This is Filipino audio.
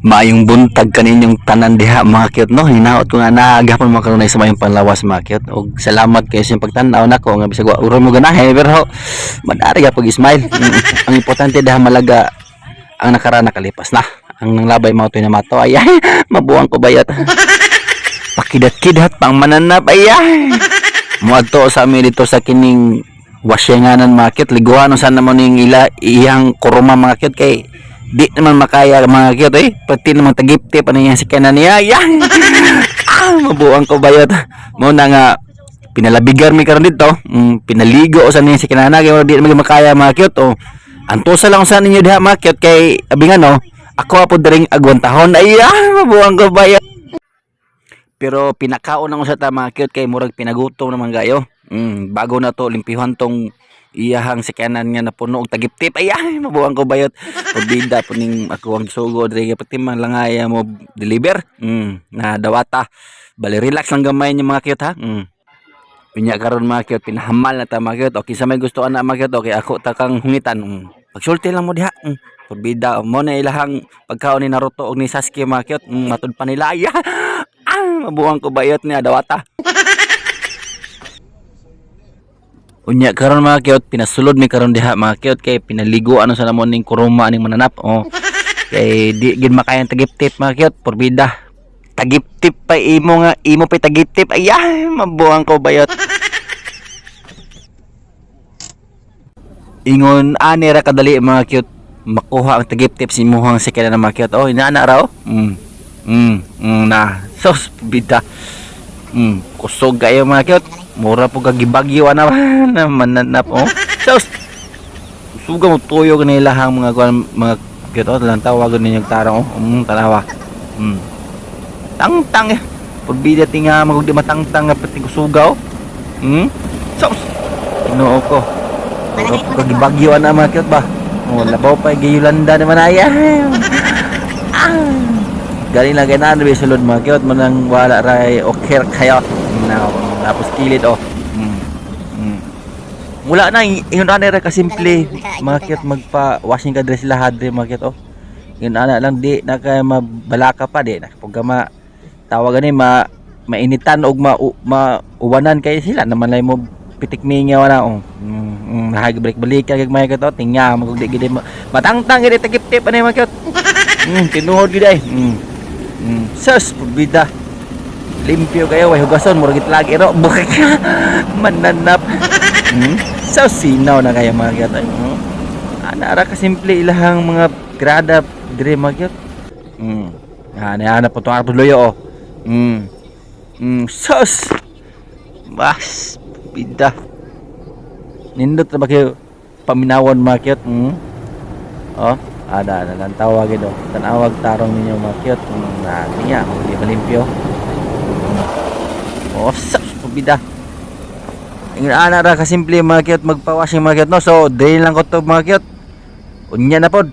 Maayong buntag kaninyong tanan diha mga cute no. Hinaot ko nga naagapon mo karon sa mayong panlawas mga cute. Og salamat kayo sa pagtan-aw nako nga bisag wa uro mo ganahe pero madari ga pag smile. Ang importante diha malaga ang nakaraan nakalipas na. Ang nanglabay mao to na mato ay mabuang ko bayat. Pakidat-kidat pang mananap ay muadto sa amin dito sa kining wasyanganan mga cute. Liguan sana mo ning iyang kuruma mga cute kay di naman makaya mga cute pati naman tagipti pa niya si kanan niya mabuang ko bayot mo na nga pinalabigar mi karon dito pinaligo sa niya si kanana kay di naman makaya mga cute antusa lang sa ninyo diha mga cute kay abingan ako apo diring agwantahon mabuang ko bayot pero pinakaon na ko sa ta mga cute kay murag pinagutom naman gayo bago na to limpihan tong iyahang si kanan nga napuno og tagip-tip mabuang ko bayot pabida po ning ako ang sugo diri pati man lang mo deliver na dawata bali relax lang gamay niyo mga cute ha pinya karon mga cute pinahamal na ta mga cute okay sa may gusto ana mga cute okay ako ta kang hungitan pagsulti lang mo diha pabida mo na ilahang pagkaon ni Naruto og ni Sasuke mga cute matud pa nila mabuang ko bayot niya dawata. Unya karon mga cute pinasulod mi karon diha mga cute kay pinaligo ano sa namon ning kuruma ning mananap kay di gid makayan tagip-tip mga cute porbida tagip-tip pa imo pa tagip-tip mabuang ko bayot ingon ani ra kadali mga cute makuha ang tagip-tip si imuhang sikala na mga cute inaana ra na sos bida kusog kayo mga cute mura po kagibagyo na mananap sos suga mo tuyo kanilahang mga cute lang tawagan ninyong tarong tanawa tangtang pagbida tinga magugdi matangtang nga pati kusugaw sos inoo ko mura po kagibagyo na mga cute ba labaw pa giyulanda naman galing lang ganaan na sulod mga cute manang wala ray okay kayo tapos kilid mula na ingon ana ra kasimple mga cute magpa washing ka dress lahat dire mga cute ingon ana lang di na kay mabalaka pa di na pag tawagan ni mainitan og mauwanan kay sila naman lay mo pitik mingaw na nahag balik kag may cute tinga magugdi gid matangtang gid tagip-tip ani mga cute tinuod gid ay sus pabida limpyo kayo way hugason murag itlagi ro bukik mananap so sinaw na kayo mga cute ana ra ka simple ilahang mga grada dire mga cute ana po to loyo sus bas bida nindot na ba kayo paminawon mga cute ada lang tawag ito tanawag tarong ninyo mga cute niya hindi malimpyo sus pabida ingon ana ra ka simple mga cute magpawashing mga cute no so dahil lang ko to mga cute unya na pod